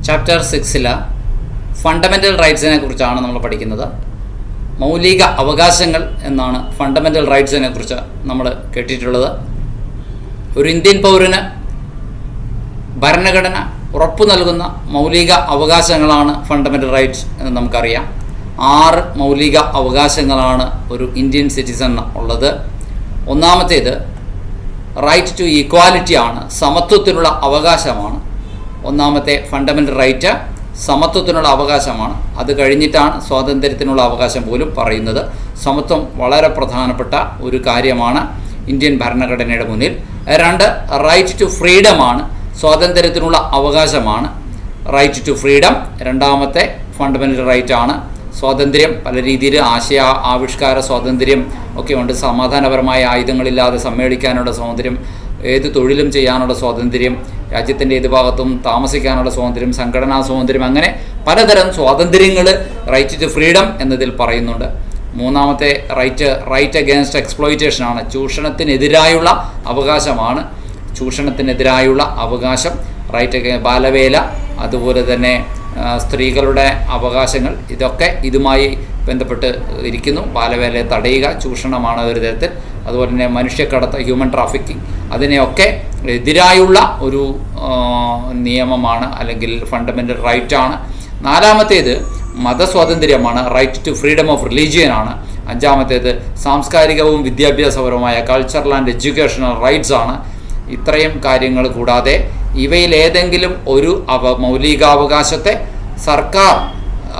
Chapter 6 fundamental റൈറ്റ്സിനെ കുറിച്ചാണ് നമ്മൾ പഠിക്കുന്നത്. മൗലിക അവകാശങ്ങൾ എന്നാണ് ഫണ്ടമെൻ്റൽ റൈറ്റ്സിനെ കുറിച്ച് നമ്മൾ കേട്ടിട്ടുള്ളത്. ഒരു ഇന്ത്യൻ പൗരന് ഭരണഘടന ഉറപ്പു നൽകുന്ന മൗലിക അവകാശങ്ങളാണ് ഫണ്ടമെൻ്റൽ റൈറ്റ്സ് എന്ന് നമുക്കറിയാം. 6 മൗലിക അവകാശങ്ങളാണ് ഒരു ഇന്ത്യൻ സിറ്റിസൺ ഉള്ളത്. ഒന്നാമത്തേത് റൈറ്റ് ടു ഈക്വാലിറ്റി ആണ്, സമത്വത്തിനുള്ള അവകാശമാണ്. ഒന്നാമത്തെ ഫണ്ടമെൻ്റൽ റൈറ്റ് സമത്വത്തിനുള്ള അവകാശമാണ്. അത് കഴിഞ്ഞിട്ടാണ് സ്വാതന്ത്ര്യത്തിനുള്ള അവകാശം പോലും പറയുന്നത്. സമത്വം വളരെ പ്രധാനപ്പെട്ട ഒരു കാര്യമാണ് ഇന്ത്യൻ ഭരണഘടനയുടെ മുന്നിൽ. 2 റൈറ്റ് ടു ഫ്രീഡം ആണ്, സ്വാതന്ത്ര്യത്തിനുള്ള അവകാശമാണ്. റൈറ്റ് ടു ഫ്രീഡം രണ്ടാമത്തെ ഫണ്ടമെൻ്റൽ റൈറ്റ് ആണ്. സ്വാതന്ത്ര്യം പല രീതിയിൽ ആശയ ആവിഷ്കാര സ്വാതന്ത്ര്യം ഒക്കെ ഉണ്ട്. സമാധാനപരമായ ആയുധങ്ങളില്ലാതെ സമ്മേളിക്കാനുള്ള സ്വാതന്ത്ര്യം, ഏത് തൊഴിലും ചെയ്യാനുള്ള സ്വാതന്ത്ര്യം, രാജ്യത്തിൻ്റെ ഏത് ഭാഗത്തും താമസിക്കാനുള്ള സ്വാതന്ത്ര്യം, സംഘടനാ സ്വാതന്ത്ര്യം, അങ്ങനെ പലതരം സ്വാതന്ത്ര്യങ്ങൾ റൈറ്റ് ടു ഫ്രീഡം എന്നതിൽ പറയുന്നുണ്ട്. മൂന്നാമത്തെ റൈറ്റ് അഗേൻസ്റ്റ് എക്സ്പ്ലോയിറ്റേഷൻ ആണ്, ചൂഷണത്തിനെതിരായുള്ള അവകാശമാണ്. ചൂഷണത്തിനെതിരായുള്ള അവകാശം, ബാലവേല, അതുപോലെ തന്നെ സ്ത്രീകളുടെ അവകാശങ്ങൾ, ഇതൊക്കെ ഇതുമായി ബന്ധപ്പെട്ട് ഇരിക്കുന്നു. ബാലവേലയെ തടയുക ചൂഷണമാണ് ഒരു തരത്തിൽ. അതുപോലെ തന്നെ മനുഷ്യക്കടത്ത്, ഹ്യൂമൻ ട്രാഫിക്കിംഗ്, അതിനെയൊക്കെ എതിരായുള്ള ഒരു നിയമമാണ് അല്ലെങ്കിൽ ഫണ്ടമെൻ്റൽ റൈറ്റാണ്. നാലാമത്തേത് മതസ്വാതന്ത്ര്യമാണ്, right to freedom of religion ആണ്. അഞ്ചാമത്തേത് സാംസ്കാരികവും വിദ്യാഭ്യാസപരമായ കൾച്ചറൽ ആൻഡ് എഡ്യൂക്കേഷണൽ റൈറ്റ്സ് ആണ്. ഇത്രയും കാര്യങ്ങൾ കൂടാതെ ഇവയിൽ ഏതെങ്കിലും ഒരു മൗലികാവകാശത്തെ സർക്കാർ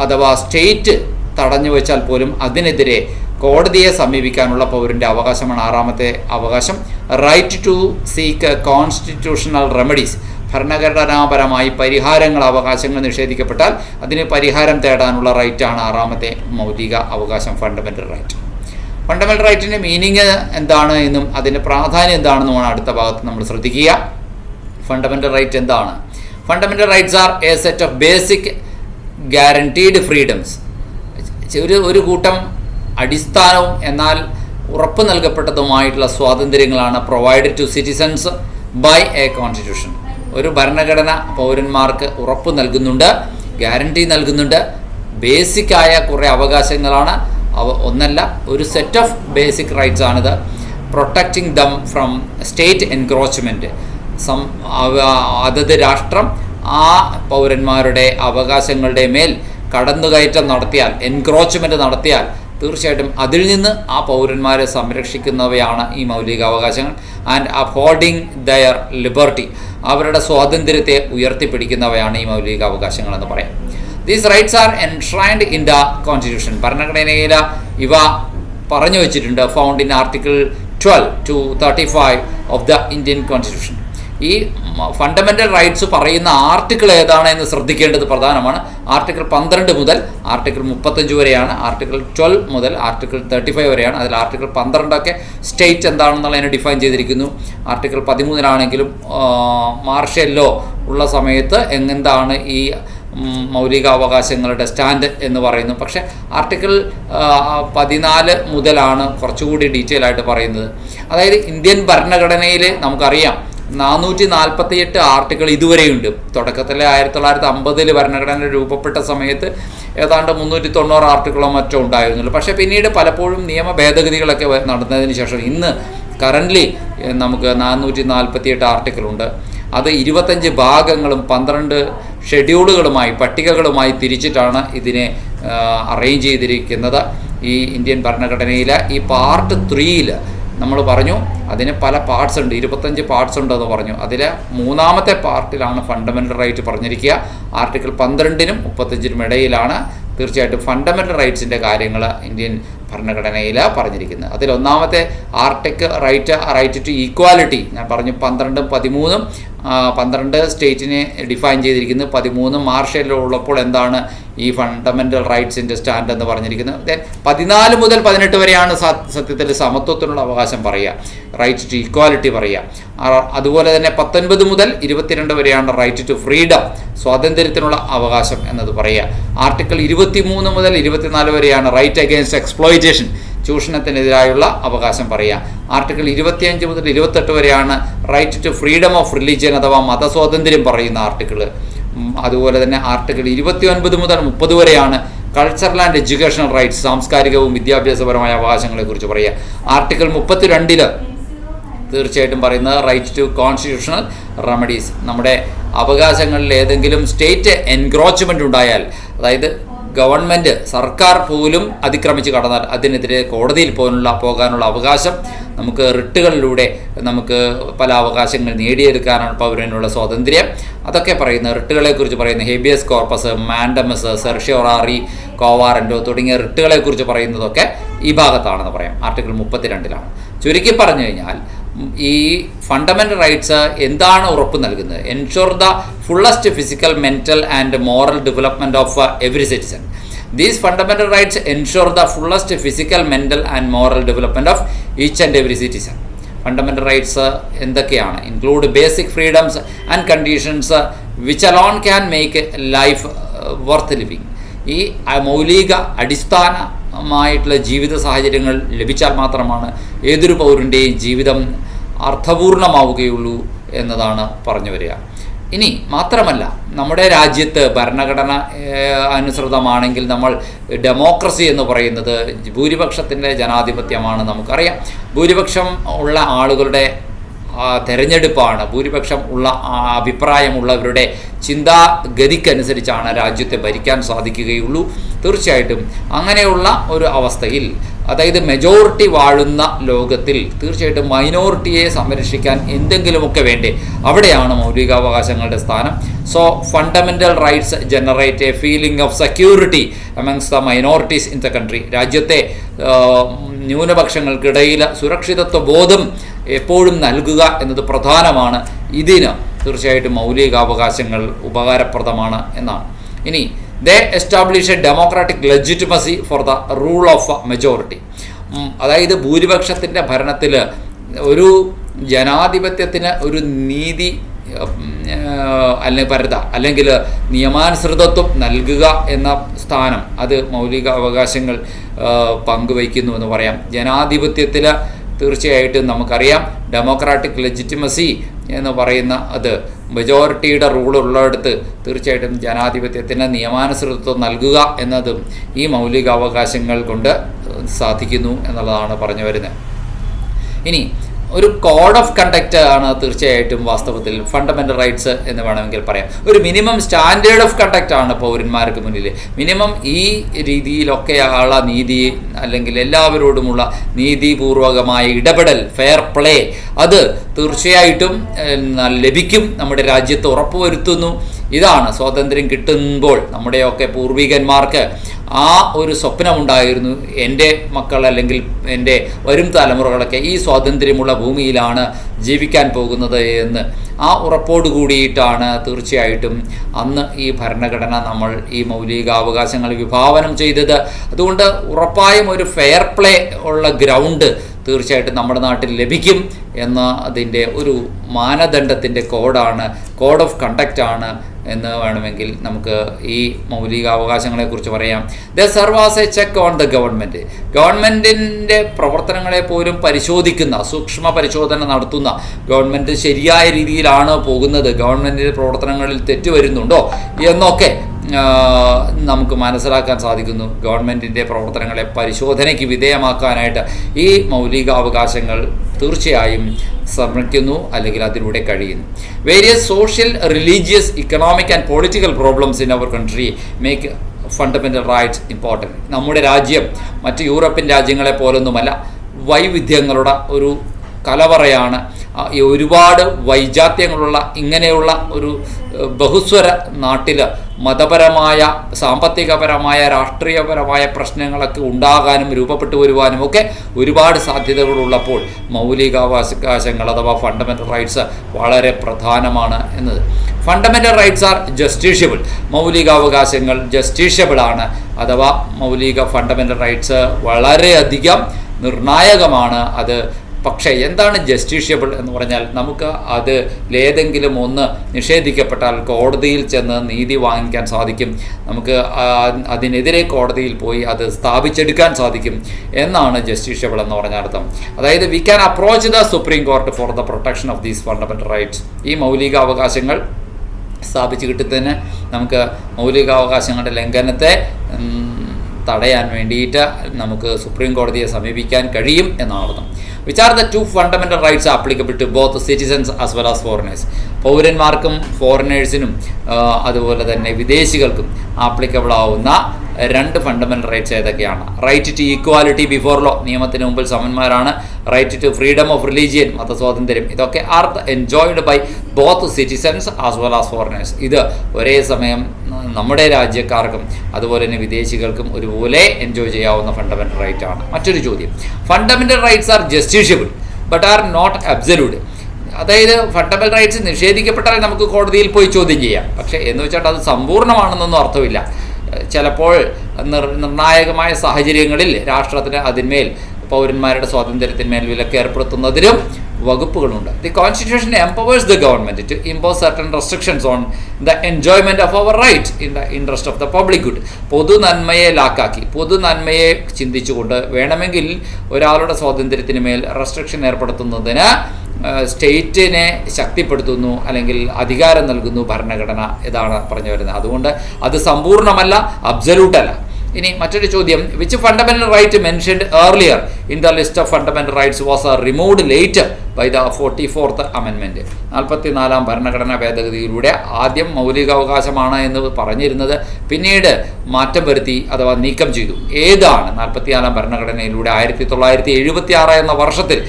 അഥവാ സ്റ്റേറ്റ് തടഞ്ഞു വെച്ചാൽ പോലും അതിനെതിരെ കോടതിയെ സമീപിക്കാനുള്ള പൗരൻ്റെ അവകാശമാണ് 6ാമത്തെ അവകാശം. Right to seek constitutional remedies, ഭരണഘടനാപരമായി പരിഹാരങ്ങൾ, അവകാശങ്ങൾ നിഷേധിക്കപ്പെട്ടാൽ അതിന് പരിഹാരം തേടാനുള്ള റൈറ്റാണ് 6ാമത്തെ മൗലിക അവകാശം, ഫണ്ടമെൻ്റൽ റൈറ്റ്. ഫണ്ടമെൻ്റൽ റൈറ്റിൻ്റെ മീനിങ് എന്താണ് എന്നും അതിൻ്റെ പ്രാധാന്യം എന്താണെന്നുമാണ് അടുത്ത ഭാഗത്ത് നമ്മൾ ശ്രദ്ധിക്കുക. ഫണ്ടമെൻ്റൽ റൈറ്റ് എന്താണ്? Fundamental rights are a set of basic guaranteed freedoms. ഒരു കൂട്ടം അടിസ്ഥാനവും എന്നാൽ ഉറപ്പ് നൽകപ്പെട്ടതുമായിട്ടുള്ള സ്വാതന്ത്ര്യങ്ങളാണ് provided to citizens by a constitution. ഒരു ഭരണഘടന പൗരന്മാർക്ക് ഉറപ്പ് നൽകുന്നുണ്ട്, ഗ്യാരണ്ടി നൽകുന്നുണ്ട്. ബേസിക്കായ കുറേ അവകാശങ്ങളാണ്. ഒന്നല്ല, ഒരു സെറ്റ് ഓഫ് ബേസിക് റൈറ്റ്സ് ആണിത്. Protecting them from state encroachment. അതത് രാഷ്ട്രം ആ പൗരന്മാരുടെ അവകാശങ്ങളുടെ മേൽ കടന്നുകയറ്റം നടത്തിയാൽ, എൻക്രോച്ച്മെൻറ്റ് നടത്തിയാൽ തീർച്ചയായിട്ടും അതിൽ നിന്ന് ആ പൗരന്മാരെ സംരക്ഷിക്കുന്നവയാണ് ഈ മൗലിക അവകാശങ്ങൾ. ആൻഡ് അപ്ഹോൾഡിങ് ദയർ ലിബർട്ടി, അവരുടെ സ്വാതന്ത്ര്യത്തെ ഉയർത്തിപ്പിടിക്കുന്നവയാണ് ഈ മൗലിക അവകാശങ്ങൾ എന്ന് പറയാം. These rights are enshrined in the constitution. ഭരണഘടനയിൽ ഇവ പറഞ്ഞു വെച്ചിട്ടുണ്ട്. Found in article 12 to 35 of the Indian constitution. ഈ ഫണ്ടമെൻ്റൽ റൈറ്റ്സ് പറയുന്ന ആർട്ടിക്കിൾ ഏതാണ് എന്ന് ശ്രദ്ധിക്കേണ്ടത് പ്രധാനമാണ്. ആർട്ടിക്കിൾ 12 മുതൽ ആർട്ടിക്കിൾ 35 വരെയാണ്. ആർട്ടിക്കിൾ 12 മുതൽ ആർട്ടിക്കിൾ 35 വരെയാണ്. അതിൽ ആർട്ടിക്കിൾ 12 സ്റ്റേറ്റ് എന്താണെന്നുള്ളതിനെ ഡിഫൈൻ ചെയ്തിരിക്കുന്നു. ആർട്ടിക്കിൾ 13 മാർഷ്യൽ ലോ ഉള്ള സമയത്ത് എന്താണ് ഈ മൗലികാവകാശങ്ങളുടെ സ്റ്റാൻഡ് എന്ന് പറയുന്നു. പക്ഷേ ആർട്ടിക്കിൾ 14 മുതലാണ് കുറച്ചുകൂടി ഡീറ്റെയിൽ ആയിട്ട് പറയുന്നത്. അതായത് ഇന്ത്യൻ ഭരണഘടനയിൽ നമുക്കറിയാം 448 ആർട്ടിക്കിൾ ഇതുവരെയുണ്ട്. തുടക്കത്തിൽ 1950 ഭരണഘടന രൂപപ്പെട്ട സമയത്ത് ഏതാണ്ട് 390 ആർട്ടിക്കിളോ മറ്റോ ഉണ്ടായിരുന്നുള്ളൂ. പക്ഷേ പിന്നീട് പലപ്പോഴും നിയമ ഭേദഗതികളൊക്കെ നടന്നതിന് ശേഷം ഇന്ന് കറൻ്റ്ലി നമുക്ക് 448 ആർട്ടിക്കിളുണ്ട്. അത് 25 ഭാഗങ്ങളും 12 ഷെഡ്യൂളുകളുമായി, പട്ടികകളുമായി തിരിച്ചിട്ടാണ് ഇതിനെ അറേഞ്ച് ചെയ്തിരിക്കുന്നത്. ഈ ഇന്ത്യൻ ഭരണഘടനയിൽ ഈ പാർട്ട് 3 നമ്മൾ പറഞ്ഞു അതിന് പല പാർട്സ് ഉണ്ട്, 25 പാർട്സ് ഉണ്ടെന്ന് പറഞ്ഞു. അതിൽ 3ാമത്തെ പാർട്ടിലാണ് ഫണ്ടമെൻ്റൽ റൈറ്റ് പറഞ്ഞിരിക്കുക. ആർട്ടിക്കിൾ 12-നും 35-നും ഇടയിലാണ് തീർച്ചയായിട്ടും ഫണ്ടമെൻ്റൽ റൈറ്റ്സിൻ്റെ കാര്യങ്ങൾ ഇന്ത്യൻ ഭരണഘടനയിൽ പറഞ്ഞിരിക്കുന്നത്. അതിൽ ഒന്നാമത്തെ റൈറ്റ് ടു ഈക്വാലിറ്റി ഞാൻ പറഞ്ഞു. 12-ഉം 13-ഉം 12 സ്റ്റേറ്റിനെ ഡിഫൈൻ ചെയ്തിരിക്കുന്നു. 13 മാർഷ്യൽ ലോ ഉള്ളപ്പോൾ എന്താണ് ഈ ഫണ്ടമെൻ്റൽ റൈറ്റ്സിൻ്റെ സ്റ്റാൻഡ് എന്ന് പറഞ്ഞിരിക്കുന്നത്. ദെൻ 14 മുതൽ 18 വരെയാണ് സത്യത്തിൽ സമത്വത്തിനുള്ള അവകാശം പറയുക, റൈറ്റ് ടു ഈക്വാലിറ്റി പറയുക. അതുപോലെ തന്നെ 19 മുതൽ 22 വരെയാണ് റൈറ്റ് ടു ഫ്രീഡം, സ്വാതന്ത്ര്യത്തിനുള്ള അവകാശം എന്നത് പറയുക. ആർട്ടിക്കിൾ 23 മുതൽ 24 വരെയാണ് റൈറ്റ് അഗെയിൻസ്റ്റ് എക്സ്പ്ലോയിറ്റേഷൻ, ചൂഷണത്തിനെതിരായുള്ള അവകാശം പറയുക. ആർട്ടിക്കിൾ 25 മുതൽ 28 വരെയാണ് right to freedom of religion അഥവാ മതസ്വാതന്ത്ര്യം പറയുന്ന ആർട്ടിക്കിൾ. അതുപോലെ തന്നെ ആർട്ടിക്കിൾ 29 മുതൽ 30 വരെയാണ് കൾച്ചറൽ ആൻഡ് എഡ്യൂക്കേഷണൽ റൈറ്റ്സ്, സാംസ്കാരികവും വിദ്യാഭ്യാസപരമായ അവകാശങ്ങളെക്കുറിച്ച് പറയുക. ആർട്ടിക്കിൾ 32 തീർച്ചയായിട്ടും പറയുന്നത് റൈറ്റ് ടു കോൺസ്റ്റിറ്റ്യൂഷണൽ റെമഡീസ്. നമ്മുടെ അവകാശങ്ങളിൽ ഏതെങ്കിലും സ്റ്റേറ്റ് എൻക്രോച്ച്മെൻ്റ് ഉണ്ടായാൽ, അതായത് ഗവൺമെൻറ് സർക്കാർ പോലും അതിക്രമിച്ച് കടന്നാൽ അതിനെതിരെ കോടതിയിൽ പോകാനുള്ള അവകാശം, നമുക്ക് റിട്ടുകളിലൂടെ നമുക്ക് പല അവകാശങ്ങൾ നേടിയെടുക്കാനാണ് പൗരനുള്ള സ്വാതന്ത്ര്യം. അതൊക്കെ പറയുന്ന റിട്ടുകളെക്കുറിച്ച് പറയുന്ന ഹേബിയസ് കോർപ്പസ്, മാൻഡമസ്, സെർഷ്യോറാറി, കോവാറൻറ്റോ തുടങ്ങിയ റിട്ടുകളെക്കുറിച്ച് പറയുന്നതൊക്കെ ഈ ഭാഗത്താണെന്ന് പറയാം. ആർട്ടിക്കിൾ 32 ചുരുക്കി പറഞ്ഞു കഴിഞ്ഞാൽ ഈ ഫണ്ടമെൻ്റൽ റൈറ്റ്സ് എന്താണ് ഉറപ്പ് നൽകുന്നത്? Ensure the fullest physical, mental and moral development of every citizen. These fundamental rights ensure the fullest physical, mental and moral development of each and every citizen. Fundamental rights എന്തൊക്കെയാണ്? Include basic freedoms and conditions which alone can make life worth living. ഈ മൗലിക അടിസ്ഥാനമായിട്ടുള്ള ജീവിത സാഹചര്യങ്ങൾ ലഭിച്ചാൽ മാത്രമാണ് ഏതൊരു പൗരൻ്റെയും ജീവിതം അർത്ഥപൂർണമാവുകയുള്ളൂ എന്നതാണ് പറഞ്ഞു വരിക. ഇനി മാത്രമല്ല, നമ്മുടെ രാജ്യത്ത് ഭരണഘടന അനുസൃതമാണെങ്കിൽ നമ്മൾ ഡെമോക്രസി എന്ന് പറയുന്നത് ഭൂരിപക്ഷത്തിൻ്റെ ജനാധിപത്യമാണ്. നമുക്കറിയാം, ഭൂരിപക്ഷം ഉള്ള ആളുകളുടെ തെരഞ്ഞെടുപ്പാണ്, ഭൂരിപക്ഷം ഉള്ള അഭിപ്രായമുള്ളവരുടെ ചിന്താഗതിക്കനുസരിച്ചാണ് രാജ്യത്തെ ഭരിക്കാൻ സാധിക്കുകയുള്ളൂ. തീർച്ചയായിട്ടും അങ്ങനെയുള്ള ഒരു അവസ്ഥയിൽ, അതായത് മെജോറിറ്റി വാഴുന്ന ലോകത്തിൽ തീർച്ചയായിട്ടും മൈനോറിറ്റിയെ സംരക്ഷിക്കാൻ എന്തെങ്കിലുമൊക്കെ വേണ്ടേ, അവിടെയാണ് മൗലികാവകാശങ്ങളുടെ സ്ഥാനം. So fundamental rights generate A feeling of security amongst the minorities in the country. രാജ്യത്തെ ന്യൂനപക്ഷങ്ങൾക്കിടയിൽ സുരക്ഷിതത്വ ബോധം എപ്പോഴും നൽകുക എന്നത് പ്രധാനമാണ്. ഇതിന് തീർച്ചയായിട്ടും മൗലികാവകാശങ്ങൾ ഉപകാരപ്രദമാണ് എന്നാണ്. ഇനി they establish a democratic legitimacy for the rule of majority. അതായത് ഭൂരിപക്ഷത്തിൻ്റെ ഭരണത്തിൽ ഒരു ജനാധിപത്യത്തിന് ഒരു നീതി അല്ലെങ്കിൽ നിയമാനുസൃതത്വം നൽകുക എന്ന സ്ഥാനം അത് മൗലിക അവകാശങ്ങൾ പങ്കുവയ്ക്കുന്നു എന്ന് പറയാം. ജനാധിപത്യത്തിൽ തീർച്ചയായിട്ടും നമുക്കറിയാം ഡെമോക്രാറ്റിക് ലെജിറ്റിമസി എന്ന് പറയുന്ന അത് മെജോറിറ്റിയുടെ റൂളുള്ളിടത്ത് തീർച്ചയായിട്ടും ജനാധിപത്യത്തിന് നിയമാനുസൃതത്വം നൽകുക എന്നതും ഈ മൗലികാവകാശങ്ങൾ കൊണ്ട് സാധിക്കുന്നു എന്നുള്ളതാണ് പറഞ്ഞു വരുന്നത്. ഇനി ഒരു കോഡ് ഓഫ് കണ്ടക്റ്റ് ആണ് തീർച്ചയായിട്ടും വാസ്തവത്തിൽ ഫണ്ടമെൻ്റൽ റൈറ്റ്സ് എന്ന് വേണമെങ്കിൽ പറയാം. ഒരു മിനിമം സ്റ്റാൻഡേർഡ് ഓഫ് കണ്ടക്റ്റ് ആണ് പൗരന്മാർക്ക് മുന്നിൽ. മിനിമം ഈ രീതിയിലൊക്കെയുള്ള നീതി അല്ലെങ്കിൽ എല്ലാവരോടുമുള്ള നീതിപൂർവകമായ ഇടപെടൽ, ഫെയർ പ്ലേ, അത് തീർച്ചയായിട്ടും ലഭിക്കും, നമ്മുടെ രാജ്യത്ത് ഉറപ്പുവരുത്തുന്നു. ഇതാണ് സ്വാതന്ത്ര്യം കിട്ടുമ്പോൾ നമ്മുടെയൊക്കെ പൂർവികന്മാർക്ക് ആ ഒരു സ്വപ്നമുണ്ടായിരുന്നു, എൻ്റെ മക്കൾ അല്ലെങ്കിൽ എൻ്റെ വരും തലമുറകളൊക്കെ ഈ സ്വാതന്ത്ര്യമുള്ള ഭൂമിയിലാണ് ജീവിക്കാൻ പോകുന്നത് എന്ന്. ആ ഉറപ്പോട് കൂടിയിട്ടാണ് തീർച്ചയായിട്ടും അന്ന് ഈ ഭരണഘടന നമ്മൾ ഈ മൗലികാവകാശങ്ങൾ വിഭാവനം ചെയ്തത്. അതുകൊണ്ട് ഉറപ്പായും ഒരു ഫെയർ പ്ലേ ഉള്ള ഗ്രൗണ്ട് തീർച്ചയായിട്ടും നമ്മുടെ നാട്ടിൽ ലഭിക്കും എന്ന അതിൻ്റെ ഒരു മാനദണ്ഡത്തിൻ്റെ കോഡ് ഓഫ് കണ്ടക്റ്റ് ആണ് എന്ന് വേണമെങ്കിൽ നമുക്ക് ഈ മൗലികാവകാശങ്ങളെക്കുറിച്ച് പറയാം. The serve as a cheque on the government. ഗവൺമെൻറ്റിൻ്റെ പ്രവർത്തനങ്ങളെ പോലും പരിശോധിക്കുന്ന, സൂക്ഷ്മ പരിശോധന നടത്തുന്ന, ഗവൺമെൻറ് ശരിയായ രീതിയിലാണ് പോകുന്നത്, ഗവൺമെൻറ്റിൻ്റെ പ്രവർത്തനങ്ങളിൽ തെറ്റ് വരുന്നുണ്ടോ എന്നൊക്കെ നമുക്ക് മനസ്സിലാക്കാൻ സാധിക്കുന്നു. ഗവൺമെൻറ്റിൻ്റെ പ്രവർത്തനങ്ങളെ പരിശോധനയ്ക്ക് വിധേയമാക്കാനായിട്ട് ഈ മൗലികാവകാശങ്ങൾ തീർച്ചയായും ശ്രമിക്കുന്നു അല്ലെങ്കിൽ അതിലൂടെ കഴിയുന്നു. Various social, religious, economic and political problems in our country make fundamental rights important. നമ്മുടെ രാജ്യം മറ്റ് യൂറോപ്യൻ രാജ്യങ്ങളെ പോലൊന്നുമല്ല, വൈവിധ്യങ്ങളുടെ ഒരു കലവറയാണ്. ഒരുപാട് വൈജാത്യങ്ങളുള്ള ഇങ്ങനെയുള്ള ഒരു ബഹുസ്വര നാട്ടിൽ മതപരമായ, സാമ്പത്തികപരമായ, രാഷ്ട്രീയപരമായ പ്രശ്നങ്ങളൊക്കെ ഉണ്ടാകാനും രൂപപ്പെട്ടു വരുവാനും ഒക്കെ ഒരുപാട് സാധ്യതകളുള്ളപ്പോൾ മൗലികാവകാശങ്ങൾ അഥവാ ഫണ്ടമെൻ്റൽ റൈറ്റ്സ് വളരെ പ്രധാനമാണ് എന്നത്. Fundamental rights are justiciable. മൗലികാവകാശങ്ങൾ ജസ്റ്റീഷ്യബിളാണ്, അഥവാ ഫണ്ടമെൻ്റൽ റൈറ്റ്സ് വളരെയധികം നിർണായകമാണ്. അത് പക്ഷേ എന്താണ് ജസ്റ്റീഷ്യബിൾ എന്ന് പറഞ്ഞാൽ, നമുക്ക് അതിലേതെങ്കിലും ഒന്ന് നിഷേധിക്കപ്പെട്ടാൽ കോടതിയിൽ ചെന്ന് നീതി വാങ്ങിക്കാൻ സാധിക്കും, നമുക്ക് അതിനെതിരെ കോടതിയിൽ പോയി അത് സ്ഥാപിച്ചെടുക്കാൻ സാധിക്കും എന്നാണ് ജസ്റ്റീഷ്യബിൾ എന്ന് പറഞ്ഞ അർത്ഥം. അതായത് we can approach the supreme court for the protection of these fundamental rights. ഈ മൗലിക അവകാശങ്ങൾ സ്ഥാപിച്ച് കിട്ടുന്നതിന് നമുക്ക് മൗലികാവകാശങ്ങളുടെ ലംഘനത്തെ തടയാൻ വേണ്ടിയിട്ട് നമുക്ക് സുപ്രീം കോടതിയെ സമീപിക്കാൻ കഴിയും എന്നാണ് അർത്ഥം. Which are the 2 fundamental rights applicable to both citizens as well as foreigners? പൗരന്മാർക്കും ഫോറിനേഴ്സിനും അതുപോലെ തന്നെ വിദേശികൾക്കും ആപ്ലിക്കബിൾ ആവുന്ന 2 ഫണ്ടമെൻ്റൽ റൈറ്റ്സ് ഏതൊക്കെയാണ്? Right to equality before law, നിയമത്തിന് മുമ്പിൽ സമന്മാരാണ്. Right to freedom of religion, മതസ്വാതന്ത്ര്യം. ഇതൊക്കെ are enjoyed by both citizens as well as foreigners. ഇത് ഒരേ സമയം നമ്മുടെ രാജ്യക്കാർക്കും അതുപോലെ തന്നെ വിദേശികൾക്കും ഒരുപോലെ എൻജോയ് ചെയ്യാവുന്ന ഫണ്ടമെൻ്റൽ റൈറ്റ് ആണ്. മറ്റൊരു ചോദ്യം, fundamental rights are justiciable but are not absolute. അതായത് ഫണ്ടമെൻ്റൽ റൈറ്റ്സ് നിഷേധിക്കപ്പെട്ടാൽ നമുക്ക് കോടതിയിൽ പോയി ചോദ്യം ചെയ്യാം. പക്ഷേ എന്ന് വെച്ചാൽ അത് സമ്പൂർണ്ണമാണെന്നൊന്നും അർത്ഥമില്ല. ചിലപ്പോൾ നിർണായകമായ സാഹചര്യങ്ങളിൽ രാഷ്ട്രത്തിന് അതിന്മേൽ പൗരന്മാരുടെ സ്വാതന്ത്ര്യത്തിന്മേൽ വിലക്ക് ഏർപ്പെടുത്തുന്നതിനും വകുപ്പുകളുണ്ട്. The constitution empowers the government to impose certain restrictions on the enjoyment of our right in the interest of the public good. പൊതു നന്മയെ ലാക്കാക്കി, പൊതു നന്മയെ ചിന്തിച്ചുകൊണ്ട് വേണമെങ്കിൽ ഒരാളുടെ സ്വാതന്ത്ര്യത്തിന് മേൽ റെസ്ട്രിക്ഷൻ ഏർപ്പെടുത്തുന്നതിന് സ്റ്റേറ്റിനെ ശക്തിപ്പെടുത്തുന്നു, അല്ലെങ്കിൽ അധികാരം നൽകുന്നു ഭരണഘടന. ഇതാണ് പറഞ്ഞു വരുന്നത്. അതുകൊണ്ട് അത് സമ്പൂർണ്ണമല്ല, അബ്സല്യൂട്ട് അല്ല. ഇനി മറ്റൊരു ചോദ്യം, which fundamental right mentioned earlier in the list of fundamental rights was removed later by the 44th amendment? 44ാം ഭരണഘടനാ ഭേദഗതിയിലൂടെ ആദ്യം മൗലികാവകാശമാണ് എന്ന് പറഞ്ഞിരുന്നത് പിന്നീട് മാറ്റം വരുത്തി അഥവാ നീക്കം ചെയ്തു. ഏതാണ് 44ാം ഭരണഘടനയിലൂടെ 1976 എന്ന വർഷത്തിൽ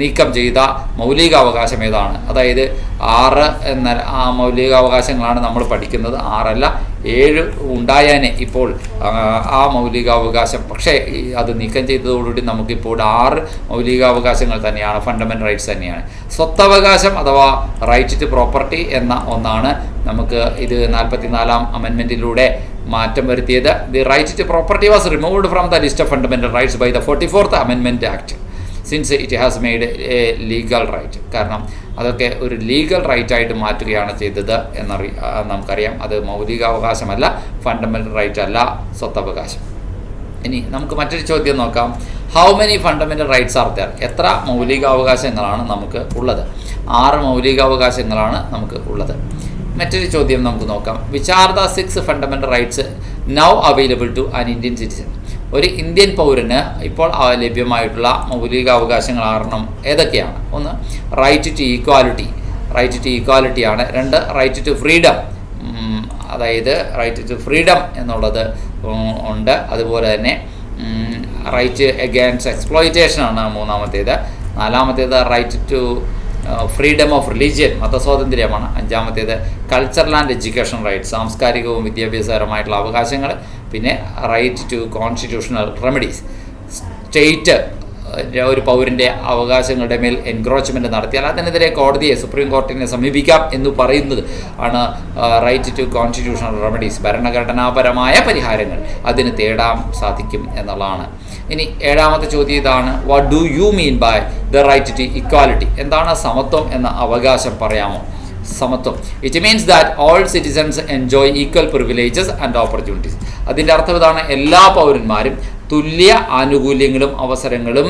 നീക്കം ചെയ്ത മൗലികാവകാശം ഏതാണ്? അതായത് 6 എന്ന ആ മൗലികാവകാശങ്ങളാണ് നമ്മൾ പഠിക്കുന്നത്. 6 അല്ല 7 ഉണ്ടായാനെ ഇപ്പോൾ ആ മൗലികാവകാശം. പക്ഷേ അത് നീക്കം ചെയ്തതോടുകൂടി നമുക്കിപ്പോൾ 6 മൗലികാവകാശങ്ങൾ തന്നെയാണ്, ഫണ്ടമെൻ്റൽ റൈറ്റ്സ് തന്നെയാണ്. സ്വത്തവകാശം അഥവാ റൈറ്റ് ടു പ്രോപ്പർട്ടി എന്ന ഒന്നാണ് നമുക്ക് ഇത് 44ാം അമെൻമെൻറ്റിലൂടെ മാറ്റം വരുത്തിയത്. The right to property was removed from the list of fundamental rights by the 44th amendment act since it has made a legal right. കാരണം അതൊക്കെ ഒരു ലീഗൽ റൈറ്റായിട്ട് മാറ്റുകയാണ് ചെയ്തത് നമുക്കറിയാം. അത് മൗലികാവകാശമല്ല, ഫണ്ടമെൻ്റൽ റൈറ്റ് അല്ല, സ്വത്തവകാശം. ഇനി നമുക്ക് മറ്റൊരു ചോദ്യം നോക്കാം. How many fundamental rights are there? എത്ര മൗലികാവകാശങ്ങളാണ് നമുക്ക് ഉള്ളത്? 6 മൗലികാവകാശങ്ങളാണ് നമുക്ക് ഉള്ളത്. മറ്റൊരു ചോദ്യം നമുക്ക് നോക്കാം. Which are the 6 fundamental rights now available to an Indian citizen? ഒരു ഇന്ത്യൻ പൗരന് ഇപ്പോൾ ലഭ്യമായിട്ടുള്ള മൗലികാവകാശങ്ങൾ 6 ഏതൊക്കെയാണ്? 1 right to equality, right to ഈക്വാലിറ്റിയാണ്. 2 റൈറ്റ് ടു ഫ്രീഡം, അതായത് റൈറ്റ് ടു ഫ്രീഡം എന്നുള്ളത് ഉണ്ട്. അതുപോലെ തന്നെ റൈറ്റ് അഗൈൻസ്റ്റ് എക്സ്പ്ലോയിറ്റേഷനാണ് 3ാമത്തേത്. 4ാമത്തേത് right to freedom of religion, മതസ്വാതന്ത്ര്യമാണ്. 5ാമത്തേത് കൾച്ചറൽ ആൻഡ് എഡ്യൂക്കേഷൻ റൈറ്റ്, സാംസ്കാരികവും വിദ്യാഭ്യാസപരമായിട്ടുള്ള അവകാശങ്ങൾ. പിന്നെ right to constitutional remedies, state ഒരു പൗരൻ്റെ അവകാശങ്ങളുടെ മേൽ എൻക്രോച്ച്മെൻറ്റ് നടത്തിയാൽ അതിനെതിരെ കോടതിയെ, സുപ്രീം കോടതിയെ സമീപിക്കാം എന്ന് പറയുന്നത് ആണ് റൈറ്റ് ടു കോൺസ്റ്റിറ്റ്യൂഷണൽ റെമഡീസ്, ഭരണഘടനാപരമായ പരിഹാരങ്ങൾ അതിന് തേടാൻ സാധിക്കും എന്നുള്ളതാണ്. ഇനി 7ാമത്തെ ചോദ്യം ഇതാണ്, what do you mean by the right to equality? എന്താണ് സമത്വം എന്ന അവകാശം, പറയാമോ? സമത്വം, it means that all citizens enjoy equal privileges and opportunities. അതിൻ്റെ അർത്ഥം ഇതാണ്, എല്ലാ പൗരന്മാരും തുല്യ ആനുകൂല്യങ്ങളും അവസരങ്ങളും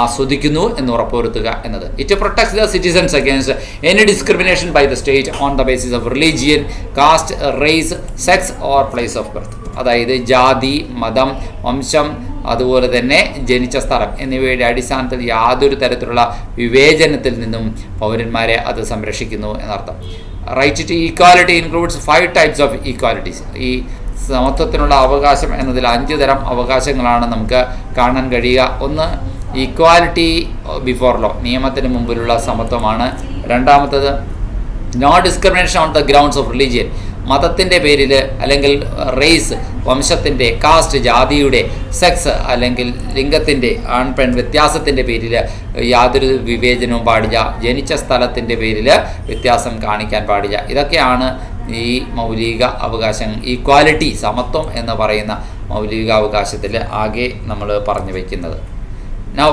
ആസ്വദിക്കുന്നു എന്ന് ഉറപ്പുവരുത്തുക എന്നത്. It protects the citizens against any discrimination by the state on the basis of religion, caste, race, sex or place of birth. അതായത് ജാതി, മതം, വംശം, അതുപോലെ തന്നെ ജനിച്ച സ്ഥലം എന്നിവയുടെ അടിസ്ഥാനത്തിൽ യാതൊരു തരത്തിലുള്ള വിവേചനത്തിൽ നിന്നും പൗരന്മാരെ അത് സംരക്ഷിക്കുന്നു എന്നർത്ഥം. Right to equality includes 5 types of equalities. ഈ സമത്വത്തിനുള്ള അവകാശം എന്നതിൽ 5 തരം അവകാശങ്ങളാണ് നമുക്ക് കാണാൻ കഴിയുക. 1 ഈക്വാലിറ്റി ബിഫോർ ലോ, നിയമത്തിന് മുമ്പിലുള്ള സമത്വമാണ്. 2ാമത്തേത് no discrimination on the grounds of religion, മതത്തിൻ്റെ പേരിൽ അല്ലെങ്കിൽ റേസ്, വംശത്തിൻ്റെ, കാസ്റ്റ്, ജാതിയുടെ, സെക്സ് അല്ലെങ്കിൽ ലിംഗത്തിൻ്റെ, ആൺ പെൺ വ്യത്യാസത്തിൻ്റെ പേരിൽ യാതൊരു വിവേചനവും പാടില്ല. ജനിച്ച സ്ഥലത്തിൻ്റെ പേരിൽ വ്യത്യാസം കാണിക്കാൻ പാടില്ല. ഇതൊക്കെയാണ് ഈ മൗലിക അവകാശം, ഈക്വാലിറ്റി, സമത്വം എന്ന് പറയുന്ന മൗലികാവകാശത്തിൽ ആകെ നമ്മൾ പറഞ്ഞു വയ്ക്കുന്നത്. Now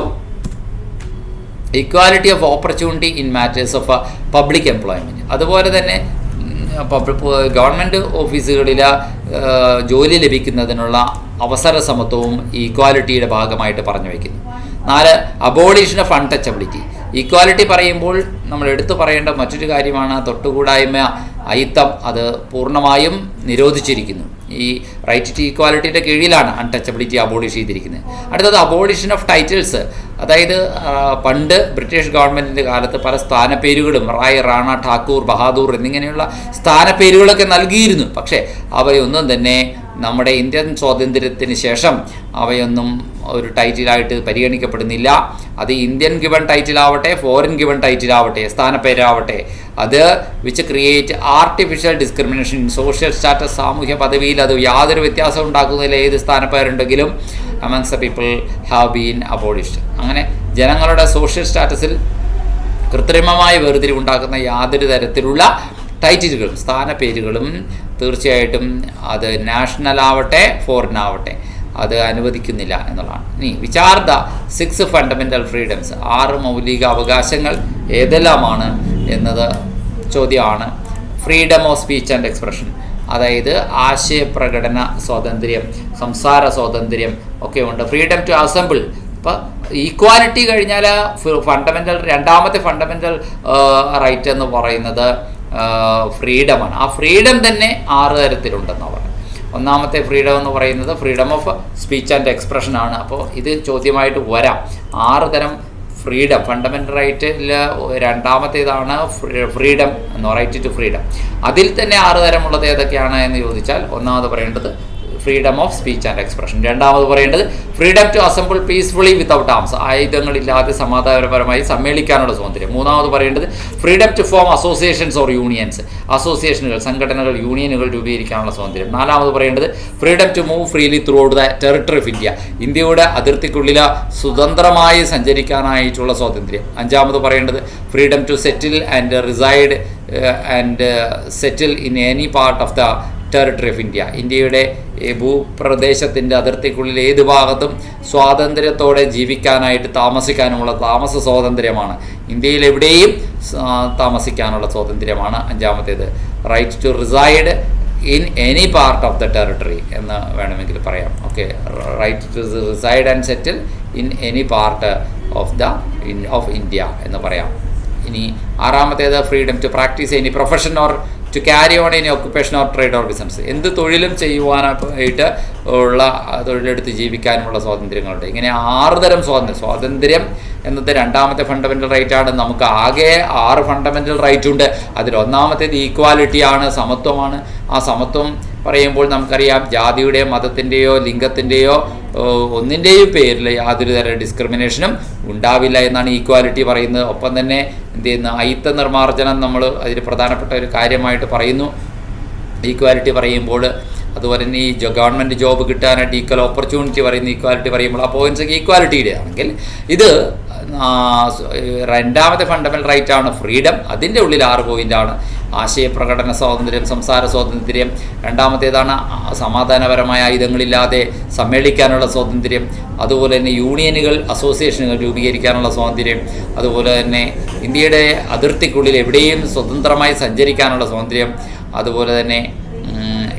equality of opportunity in matters of public employment. അതുപോലെ തന്നെ ഗവൺമെൻറ് ഓഫീസുകളിൽ ജോലി ലഭിക്കുന്നതിനുള്ള അവസര സമത്വവും ഈക്വാലിറ്റിയുടെ ഭാഗമായിട്ട് പറഞ്ഞു വയ്ക്കുന്നു. 4 അബോളിഷൻ ഓഫ് അൺടച്ചബിലിറ്റി, ഈക്വാലിറ്റി പറയുമ്പോൾ നമ്മൾ എടുത്തു പറയേണ്ട മറ്റൊരു കാര്യമാണ് തൊട്ടുകൂടായ്മ, അയിത്തം. അത് പൂർണ്ണമായും നിരോധിച്ചിരിക്കുന്നു. ഈ റൈറ്റ് ടു ഈക്വാലിറ്റിയുടെ കീഴിലാണ് അൺടച്ചബിലിറ്റി അബോളിഷ് ചെയ്തിരിക്കുന്നത്. അടുത്തത് അബോളിഷൻ ഓഫ് ടൈറ്റിൽസ്. അതായത് പണ്ട് ബ്രിട്ടീഷ് ഗവൺമെൻറ്റിൻ്റെ കാലത്ത് പല സ്ഥാനപ്പേരുകളും റായ്, റാണ, ഠാക്കൂർ, ബഹാദൂർ എന്നിങ്ങനെയുള്ള സ്ഥാനപ്പേരുകളൊക്കെ നൽകിയിരുന്നു. പക്ഷേ അവയൊന്നും തന്നെ നമ്മുടെ ഇന്ത്യൻ സ്വാതന്ത്ര്യത്തിന് ശേഷം അവയൊന്നും ഒരു ടൈറ്റിലായിട്ട് പരിഗണിക്കപ്പെടുന്നില്ല. അത് ഇന്ത്യൻ ഗിവൺ ടൈറ്റിലാവട്ടെ, ഫോറിൻ ഗിവൺ ടൈറ്റിലാവട്ടെ, സ്ഥാനപ്പേരാവട്ടെ, അത് which create artificial discrimination in social status. സാമൂഹ്യ പദവിയിൽ അത് യാതൊരു വ്യത്യാസം ഉണ്ടാക്കുന്നതിൽ ഏത് സ്ഥാനപ്പേരുണ്ടെങ്കിലും amongst the people have been abolished. അങ്ങനെ ജനങ്ങളുടെ സോഷ്യൽ സ്റ്റാറ്റസിൽ കൃത്രിമമായ വേർതിരിവുണ്ടാക്കുന്ന യാതൊരു തരത്തിലുള്ള ടൈറ്റിലുകളും സ്ഥാനപ്പേരുകളും തീർച്ചയായിട്ടും അത് നാഷണൽ ആവട്ടെ ഫോറിൻ ആവട്ടെ അത് അനുവദിക്കുന്നില്ല എന്നുള്ളതാണ്. ഇനി which are the 6 fundamental freedoms? 6 മൗലിക അവകാശങ്ങൾ ഏതെല്ലാമാണ് എന്നത് ചോദ്യമാണ്. Freedom of speech and expression, അതായത് ആശയപ്രകടന സ്വാതന്ത്ര്യം, സംസാര സ്വാതന്ത്ര്യം ഒക്കെ ഉണ്ട്. Freedom to assemble. ഇപ്പോൾ ഈക്വാലിറ്റി കഴിഞ്ഞാൽ രണ്ടാമത്തെ ഫണ്ടമെൻ്റൽ റൈറ്റ് എന്ന് പറയുന്നത് ഫ്രീഡമാണ്. ആ ഫ്രീഡം തന്നെ 6 തരത്തിലുണ്ടെന്നാണ് പറയുന്നത്. ഒന്നാമത്തെ ഫ്രീഡം എന്ന് പറയുന്നത് freedom of speech and expression ആണ്. അപ്പോൾ ഇത് ചോദ്യമായിട്ട് വരാം. 6 തരം ഫ്രീഡം, ഫണ്ടമെൻ്റൽ റൈറ്റിൽ രണ്ടാമത്തേതാണ് ഫ്രീഡം എന്നോ റൈറ്റ് ടു ഫ്രീഡം. അതിൽ തന്നെ 6 തരമുള്ളത് ഏതൊക്കെയാണ് എന്ന് ചോദിച്ചാൽ, ഒന്നാമത് പറയേണ്ടത് freedom of speech and expression. രണ്ടാമത് പറയേണ്ടത് freedom to assemble peacefully without arms, ആയുധങ്ങളില്ലാതെ സമാധാനപരമായി സമ്മേളിക്കാനുള്ള സ്വാതന്ത്ര്യം. മൂന്നാമത് പറയേണ്ടത് freedom to form associations or unions, അസോസിയേഷനുകൾ, സംഘടനകൾ, യൂണിയനുകൾ രൂപീകരിക്കാനുള്ള സ്വാതന്ത്ര്യം. നാലാമത് പറയേണ്ടത് freedom to move freely through out the territory of India, ഇന്ത്യയുടെ അതിർത്തിക്കുള്ളിൽ സ്വതന്ത്രമായി സഞ്ചരിക്കാനായിട്ടുള്ള സ്വാതന്ത്ര്യം. അഞ്ചാമത് പറയേണ്ടത് freedom to settle and reside and settle in any part of the territory of India, ഇന്ത്യയുടെ ഭൂപ്രദേശത്തിൻ്റെ അതിർത്തിക്കുള്ളിൽ ഏത് ഭാഗത്തും സ്വാതന്ത്ര്യത്തോടെ ജീവിക്കാനായിട്ട് താമസിക്കാനുമുള്ള താമസ സ്വാതന്ത്ര്യമാണ്. ഇന്ത്യയിൽ എവിടെയും താമസിക്കാനുള്ള സ്വാതന്ത്ര്യമാണ് അഞ്ചാമത്തേത്. Right to reside in any part of the territory എന്ന് വേണമെങ്കിൽ പറയാം. Okay, right to reside and settle in any part of India എന്ന് പറയാം. ഇനി ആറാമത്തേത് freedom to practise any profession or to carry on any occupation or trade or business, എന്ത് തൊഴിലും ചെയ്യുവാനായിട്ട് ഉള്ള തൊഴിലെടുത്ത് ജീവിക്കാനുമുള്ള സ്വാതന്ത്ര്യങ്ങളുണ്ട്. ഇങ്ങനെ 6 തരം സ്വാതന്ത്ര്യം എന്നത് രണ്ടാമത്തെ ഫണ്ടമെൻ്റൽ റൈറ്റാണ്. നമുക്ക് ആകെ 6 ഫണ്ടമെൻ്റൽ റൈറ്റ് ഉണ്ട്. അതിൽ ഒന്നാമത്തേത് ഈക്വാലിറ്റിയാണ്, സമത്വമാണ്. ആ സമത്വം പറയുമ്പോൾ നമുക്കറിയാം, ജാതിയുടെയോ മതത്തിൻ്റെയോ ലിംഗത്തിൻ്റെയോ ഒന്നിൻ്റെയും പേരിൽ യാതൊരു തരം ഡിസ്ക്രിമിനേഷനും ഉണ്ടാവില്ല എന്നാണ് ഈക്വാലിറ്റി പറയുന്നത്. ഒപ്പം തന്നെ എന്ത് ചെയ്യുന്ന അയിത്ത നിർമ്മാർജ്ജനം നമ്മൾ അതിൽ പ്രധാനപ്പെട്ട ഒരു കാര്യമായിട്ട് പറയുന്നു ഈക്വാലിറ്റി പറയുമ്പോൾ. അതുപോലെ തന്നെ ഈ ഗവൺമെൻറ് ജോബ് കിട്ടാനായിട്ട് ഈക്വൽ ഓപ്പർച്യൂണിറ്റി പറയുന്ന ഈക്വാലിറ്റി പറയുമ്പോൾ ആ പോയിൻറ്റ്സൊക്കെ ഈക്വാലിറ്റിയുടെ ആണെങ്കിൽ, ഇത് രണ്ടാമത്തെ ഫണ്ടമെൻ്റൽ റൈറ്റാണ് ഫ്രീഡം. അതിൻ്റെ ഉള്ളിൽ 6 പോയിൻ്റാണ്. ആശയപ്രകടന സ്വാതന്ത്ര്യം, സംസാര സ്വാതന്ത്ര്യം. രണ്ടാമത്തേതാണ് സമാധാനപരമായ ആയുധങ്ങളില്ലാതെ സമ്മേളിക്കാനുള്ള സ്വാതന്ത്ര്യം. അതുപോലെ തന്നെ യൂണിയനുകൾ, അസോസിയേഷനുകൾ രൂപീകരിക്കാനുള്ള സ്വാതന്ത്ര്യം. അതുപോലെ തന്നെ ഇന്ത്യയുടെ അതിർത്തിക്കുള്ളിൽ എവിടെയും സ്വതന്ത്രമായി സഞ്ചരിക്കാനുള്ള സ്വാതന്ത്ര്യം. അതുപോലെ തന്നെ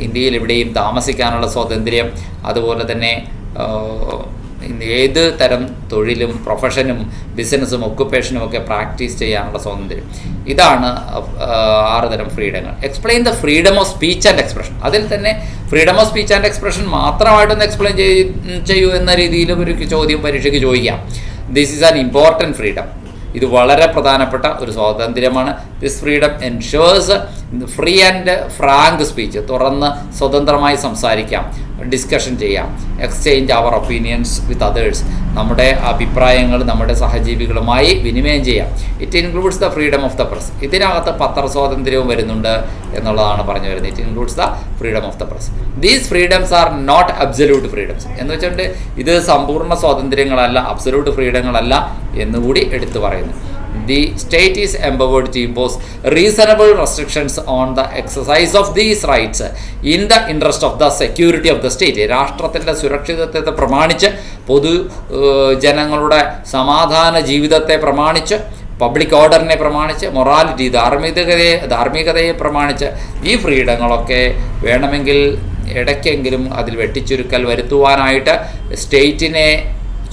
ഇന്ത്യയിൽ എവിടെയും താമസിക്കാനുള്ള സ്വാതന്ത്ര്യം. അതുപോലെ തന്നെ ഏത് തരം തൊഴിലും പ്രൊഫഷനും ബിസിനസ്സും ഒക്കുപ്പേഷനും ഒക്കെ പ്രാക്ടീസ് ചെയ്യാനുള്ള സ്വാതന്ത്ര്യം. ഇതാണ് 6 തരം ഫ്രീഡങ്ങൾ. Explain the freedom of speech and expression. അതിൽ തന്നെ freedom of speech and expression മാത്രമായിട്ടൊന്ന് എക്സ്പ്ലെയിൻ ചെയ്യൂ എന്ന രീതിയിൽ ഒരു ചോദ്യം പരീക്ഷയ്ക്ക് ചോദിക്കാം. This is an important freedom. ഇത് വളരെ പ്രധാനപ്പെട്ട ഒരു സ്വാതന്ത്ര്യമാണ്. This freedom ensures free and frank speech, തുറന്ന് സ്വതന്ത്രമായി സംസാരിക്കാം, ഡിസ്കഷൻ ചെയ്യാം, exchange our opinions with others, നമ്മുടെ അഭിപ്രായങ്ങൾ നമ്മുടെ സഹജീവികളുമായി വിനിമയം ചെയ്യാം. It includes the freedom of the press. ഇതിനകത്ത് പത്രസ്വാതന്ത്ര്യവും വരുന്നുണ്ട് എന്നുള്ളതാണ് പറഞ്ഞു വരുന്നത്. It includes the freedom of the press. These freedoms are not absolute freedoms എന്ന് വെച്ചിട്ട് ഇത് സമ്പൂർണ്ണ സ്വാതന്ത്ര്യങ്ങളല്ല, അബ്സല്യൂട്ട് ഫ്രീഡങ്ങളല്ല എന്നുകൂടി എടുത്തു പറയുന്നു. The state is empowered to impose reasonable restrictions on the exercise of these rights in the interest of the security of the state. രാഷ്ട്രത്തിൻ്റെ സുരക്ഷിതത്വത്തെ പ്രമാണിച്ച്, പൊതു ജനങ്ങളുടെ സമാധാന ജീവിതത്തെ പ്രമാണിച്ച്, പബ്ലിക് ഓർഡറിനെ പ്രമാണിച്ച്, മൊറാലിറ്റി ധാർമ്മികതയെ പ്രമാണിച്ച് ഈ ഫ്രീഡങ്ങളൊക്കെ വേണമെങ്കിൽ ഇടയ്ക്കെങ്കിലും അതിൽ വെട്ടിച്ചുരുക്കൽ വരുത്തുവാനായിട്ട് സ്റ്റേറ്റിനെ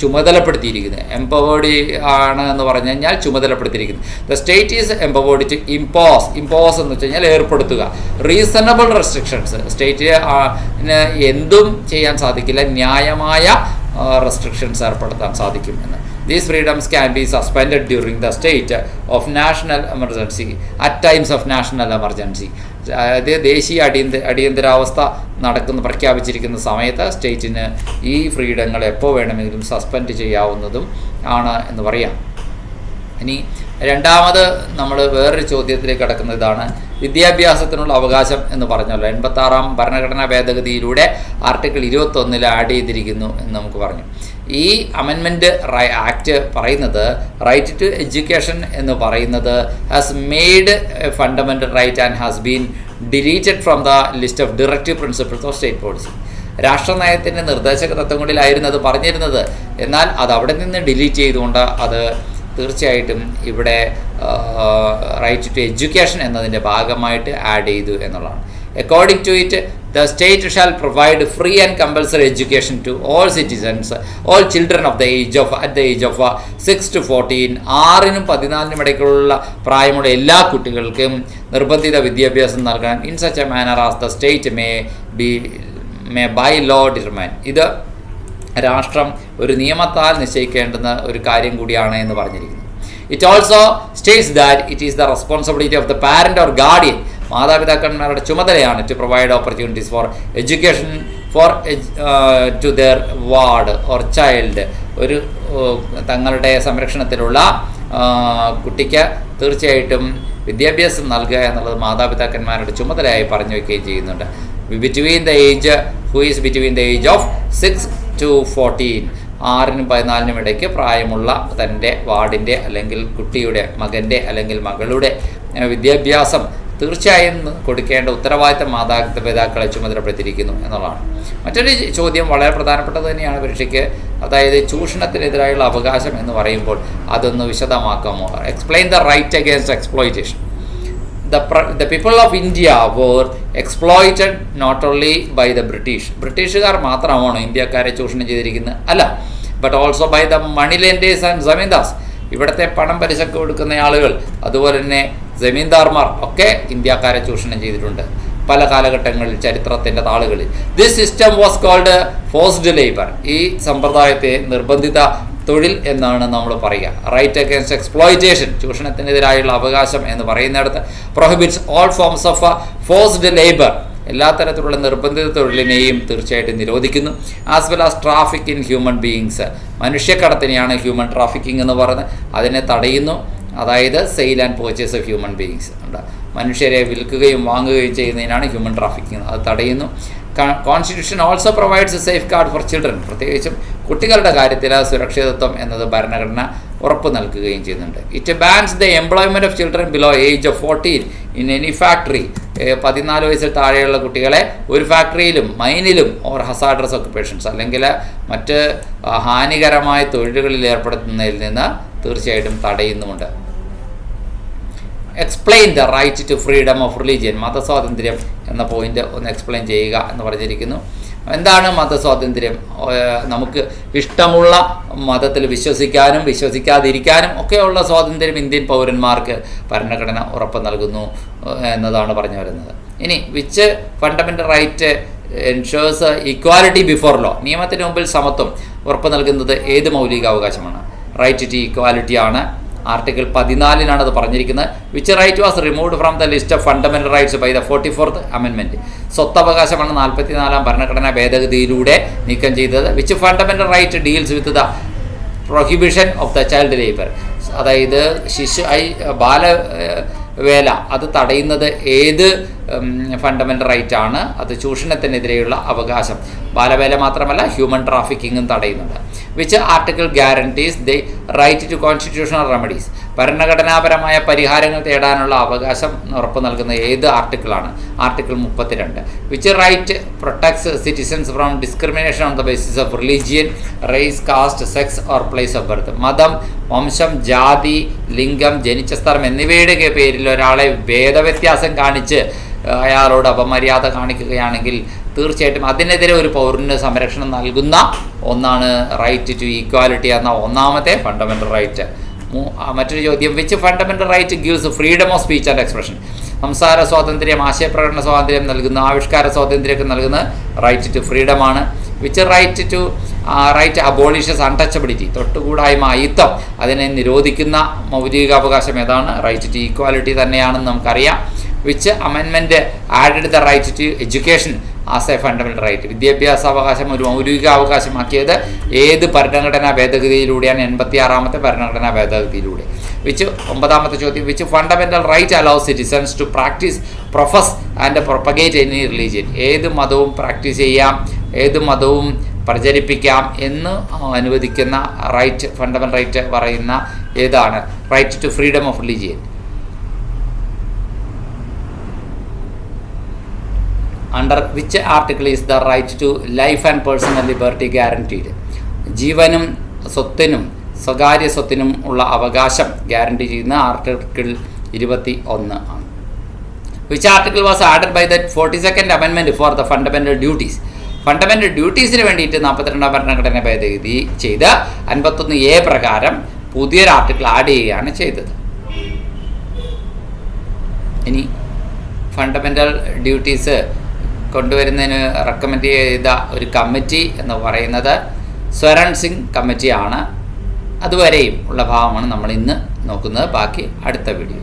ചുമതലപ്പെടുത്തിയിരിക്കുന്നത്. എംപവേർഡ് ആണ് എന്ന് പറഞ്ഞു കഴിഞ്ഞാൽ ചുമതലപ്പെടുത്തിയിരിക്കുന്നത്. The state is empowered to impose എന്ന് വെച്ച് കഴിഞ്ഞാൽ ഏർപ്പെടുത്തുക. റീസണബിൾ റെസ്ട്രിക്ഷൻസ്, സ്റ്റേറ്റിന് എന്തും ചെയ്യാൻ സാധിക്കില്ല, ന്യായമായ റെസ്ട്രിക്ഷൻസ് ഏർപ്പെടുത്താൻ സാധിക്കും എന്ന്. These freedoms can be suspended during the state of national emergency, at times of national emergency. ദേശീയ അടിയന്തരാവസ്ഥ പ്രഖ്യാപിച്ചിരിക്കുന്ന സമയത്ത് സ്റ്റേറ്റിന് ഈ ഫ്രീഡങ്ങൾ എപ്പോൾ വേണമെങ്കിലും സസ്പെൻഡ് ചെയ്യാവുന്നതും ആണ് എന്ന് പറയാം. ഇനി രണ്ടാമത് നമ്മൾ വേറൊരു ചോദ്യത്തിലേക്ക് കടക്കുന്ന ഇതാണ്, വിദ്യാഭ്യാസത്തിനുള്ള അവകാശം എന്ന് പറഞ്ഞല്ലോ. 86-ാം ഭരണഘടനാ ഭേദഗതിയിലൂടെ ആർട്ടിക്കിൾ 21 ആഡ് ചെയ്തിരിക്കുന്നു എന്ന് നമുക്ക് പറഞ്ഞു. ഈ അമെൻമെൻറ്റ് ആക്ട് പറയുന്നത് റൈറ്റ് ടു എഡ്യൂക്കേഷൻ എന്ന് പറയുന്നത് has made a fundamental right and has been deleted from the list of directive principles of state policy. രാഷ്ട്രനയത്തിൻ്റെ നിർദ്ദേശക തത്വങ്ങളിലായിരുന്നു അത് പറഞ്ഞിരുന്നത്. എന്നാൽ അത് അവിടെ നിന്ന് ഡിലീറ്റ് ചെയ്തുകൊണ്ട് അത് തീർച്ചയായിട്ടും ഇവിടെ റൈറ്റ് ടു എഡ്യൂക്കേഷൻ എന്നതിൻ്റെ ഭാഗമായിട്ട് ആഡ് ചെയ്തു എന്നുള്ളതാണ്. According to it, the state shall provide free and compulsory education to all citizens, all children of the age of at the age of 6 to 14. 6-നും 14-നും ഇടയ്ക്കുള്ള പ്രായമുള്ള എല്ലാ കുട്ടികൾക്കും നിർബന്ധിത വിദ്യാഭ്യാസം നൽകാൻ in such a manner as the state may by law determine. ഇത് രാഷ്ട്രം ഒരു നിയമത്താൽ നിശ്ചയിക്കേണ്ടുന്ന ഒരു കാര്യം കൂടിയാണ് എന്ന് പറഞ്ഞിരിക്കുന്നു. It also states that it is the responsibility of the parent or guardian, മാതാപിതാക്കന്മാരുടെ ചുമതലയാണ് to provide opportunities for education to their ward or child. ഒരു തങ്ങളുടെ സംരക്ഷണത്തിലുള്ള കുട്ടിക്ക് തീർച്ചയായിട്ടും വിദ്യാഭ്യാസം നൽകുക എന്നുള്ളത് മാതാപിതാക്കന്മാരുടെ ചുമതലയായി പറഞ്ഞു വയ്ക്കുകയും ചെയ്യുന്നുണ്ട്. between the age of 6 to 14, 6-നും 14-നും ഇടയ്ക്ക് പ്രായമുള്ള തൻ്റെ വാർഡിൻ്റെ അല്ലെങ്കിൽ കുട്ടിയുടെ മകൻ്റെ അല്ലെങ്കിൽ മകളുടെ വിദ്യാഭ്യാസം തീർച്ചയായും കൊടുക്കേണ്ട ഉത്തരവാദിത്തം മാതാപിതാക്കളെ ചുമതലപ്പെടുത്തിയിരിക്കുന്നു എന്നുള്ളതാണ്. മറ്റൊരു ചോദ്യം വളരെ പ്രധാനപ്പെട്ടത് തന്നെയാണ് പരീക്ഷയ്ക്ക്, അതായത് ചൂഷണത്തിനെതിരായുള്ള അവകാശം എന്ന് പറയുമ്പോൾ അതൊന്ന് വിശദമാക്കാമോ? Explain the right against exploitation. The people of India were exploited not only by the British. ബ്രിട്ടീഷുകാർ മാത്രമാണോ ഇന്ത്യക്കാരെ ചൂഷണം ചെയ്തിരിക്കുന്നത്? അല്ല. But also by the money lenders and zamindars. ഇവിടുത്തെ പണം പലിശക്ക് കൊടുക്കുന്ന ആളുകൾ, അതുപോലെ തന്നെ ജമീന്ദാർമാർ ഒക്കെ ഇന്ത്യക്കാരെ ചൂഷണം ചെയ്തിട്ടുണ്ട് പല കാലഘട്ടങ്ങളിൽ, ചരിത്രത്തിൻ്റെ താളുകളിൽ. This system was called forced labour. ഈ സമ്പ്രദായത്തെ നിർബന്ധിത തൊഴിൽ എന്നാണ് നമ്മൾ പറയുക. റൈറ്റ് അഗേൻസ്റ്റ് എക്സ്പ്ലോയിറ്റേഷൻ, ചൂഷണത്തിനെതിരായുള്ള അവകാശം എന്ന് പറയുന്നിടത്ത് prohibits all forms of forced labour, എല്ലാ തരത്തിലുള്ള നിർബന്ധിത തൊഴിലിനെയും തീർച്ചയായിട്ടും നിരോധിക്കുന്നു. As well as traffic in human beings, മനുഷ്യക്കടത്തിനെയാണ് ഹ്യൂമൻ ട്രാഫിക്കിംഗ് എന്ന് പറയുന്നത്, അതിനെ തടയുന്നു. അതായത് sale and purchase of human beings, മനുഷ്യരെ വിൽക്കുകയും വാങ്ങുകയും ചെയ്യുന്നതിനാണ് ഹ്യൂമൻ ട്രാഫിക്കിംഗ്, അത് തടയുന്നു. Constitution also provides a safeguard for children. പ്രത്യേകിച്ചും കുട്ടികളുടെ കാര്യത്തിൽ സുരക്ഷിതത്വം എന്നത് ഭരണഘടന ഉറപ്പ് നൽകുകയും ചെയ്യുന്നുണ്ട്. It bans the employment of children below age of 14 in any factory. 14 വയസ്സിൽ താഴെയുള്ള കുട്ടികളെ ഒരു ഫാക്ടറിയിലും മൈനിലും ഓർ ഹസാർഡസ് ഓക്കുപ്പേഷൻസ് അല്ലെങ്കിൽ മറ്റ് ഹാനികരമായ തൊഴിലുകളിൽ ഏർപ്പെടുത്തുന്നതിൽ നിന്ന് തീർച്ചയായിട്ടും തടയുന്നുമുണ്ട്. Explain the right to freedom of religion. മതസ്വാതന്ത്ര്യം എന്ന പോയിന്റ് ഒന്ന് എക്സ്പ്ലെയിൻ ചെയ്യുക എന്ന് പറഞ്ഞിരിക്കുന്നു. എന്താണ് മതസ്വാതന്ത്ര്യം? നമുക്ക് ഇഷ്ടമുള്ള മതത്തിൽ വിശ്വസിക്കാനും വിശ്വസിക്കാതിരിക്കാനും ഒക്കെയുള്ള സ്വാതന്ത്ര്യം ഇന്ത്യൻ പൗരന്മാർക്ക് ഭരണഘടന ഉറപ്പ് നൽകുന്നു എന്നതാണ് പറഞ്ഞു വരുന്നത്. ഇനി which fundamental right ensures equality before law, നിയമത്തിന് മുമ്പിൽ സമത്വം ഉറപ്പ് നൽകുന്നത് ഏത് മൗലികാവകാശമാണ്? റൈറ്റ് ടു ഈക്വാലിറ്റി ആണ്. ആർട്ടിക്കിൾ 14 അത് പറഞ്ഞിരിക്കുന്നത്. Which right was removed from the list of fundamental rights by the 44th amendment. സ്വത്തവകാശമാണ് 44-ാം ഭരണഘടനാ ഭേദഗതിയിലൂടെ നീക്കം ചെയ്തത്. Which fundamental right deals with the prohibition of the child labour, അതായത് ബാലവേല അത് തടയുന്നത് ഏത് ഫണ്ടമെൻ്റൽ റൈറ്റ് ആണ്? അത് ചൂഷണത്തിനെതിരെയുള്ള അവകാശം. ബാലവേല മാത്രമല്ല, ഹ്യൂമൻ ട്രാഫിക്കിങ്ങും തടയുന്നുണ്ട്. Which article guarantees the right to constitutional remedies, ഭരണഘടനാപരമായ പരിഹാരങ്ങൾ തേടാനുള്ള അവകാശം ഉറപ്പ് നൽകുന്ന ഏത് ആർട്ടിക്കിളാണ്? Article 32. Which right protects citizens from discrimination on the basis of religion, race, caste, sex or place of birth. മതം, വംശം, ജാതി, ലിംഗം, ജനിച്ച സ്ഥലം എന്നിവയുടെ പേരിൽ ഒരാളെ ഭേദവ്യത്യാസം കാണിച്ച് അയാളോട് അപമര്യാദ കാണിക്കുകയാണെങ്കിൽ തീർച്ചയായിട്ടും അതിനെതിരെ ഒരു പൗരന് സംരക്ഷണം നൽകുന്ന ഒന്നാണ് റൈറ്റ് ടു ഈക്വാലിറ്റി എന്ന ഒന്നാമത്തെ ഫണ്ടമെൻ്റൽ റൈറ്റ്. മറ്റൊരു ചോദ്യം, which fundamental right gives freedom of speech and expression? സംസാര സ്വാതന്ത്ര്യം, ആശയപ്രകടന സ്വാതന്ത്ര്യം നൽകുന്ന, ആവിഷ്കാര സ്വാതന്ത്ര്യമൊക്കെ നൽകുന്ന റൈറ്റ് ടു ഫ്രീഡമാണ്. Which right abolishes untouchability? തൊട്ടുകൂടായ്മ, അയിത്തം അതിനെ നിരോധിക്കുന്ന മൗലികാവകാശം ഏതാണ്? റൈറ്റ് ടു ഈക്വാലിറ്റി തന്നെയാണെന്ന് നമുക്കറിയാം. Which amendment added the right to education as a fundamental right? വിദ്യാഭ്യാസാവകാശം ഒരു മൗലികാവകാശമാക്കിയത് ഏത് ഭരണഘടനാ ഭേദഗതിയിലൂടെയാണ്? 86ാമത്തെ ഭരണഘടനാ ഭേദഗതിയിലൂടെ. ഒമ്പതാമത്തെ ചോദ്യം, which fundamental right allows citizens to practise, profess and propagate any religion? ഏത് മതവും പ്രാക്ടീസ് ചെയ്യാം, ഏത് മതവും പ്രചരിപ്പിക്കാം എന്ന് അനുവദിക്കുന്ന റൈറ്റ്, ഫണ്ടമെൻ്റൽ റൈറ്റ് പറയുന്ന ഏതാണ്? Right to freedom of religion. Under which article is the right to life and personal liberty guaranteed? ജീവനും സ്വത്തിനും സ്വകാര്യ സ്വത്തിനും ഉള്ള അവകാശം ഗ്യാരണ്ടി ചെയ്യുന്ന ആർട്ടിക്കിൾ 21 ആണ്. Which article was added by the 42nd amendment for the fundamental duties? Fundamental ഡ്യൂട്ടീസിന് വേണ്ടിയിട്ട് 42ാം ഭരണഘടന ഭേദഗതി ചെയ്ത് 51A പ്രകാരം പുതിയൊരു ആർട്ടിക്കിൾ ആഡ് ചെയ്യുകയാണ് ചെയ്തത്. ഇനി ഫണ്ടമെൻ്റൽ ഡ്യൂട്ടീസ് കൊണ്ടുവരുന്നതിന് റെക്കമെൻഡ് ചെയ്ത ഒരു കമ്മിറ്റി എന്ന് പറയുന്നത് സ്വരൺ സിംഗ് കമ്മിറ്റിയാണ്. അതുവരെയും ഉള്ള ഭാഗമാണ് നമ്മൾ ഇന്ന് നോക്കുന്നത്. ബാക്കി അടുത്ത വീഡിയോ.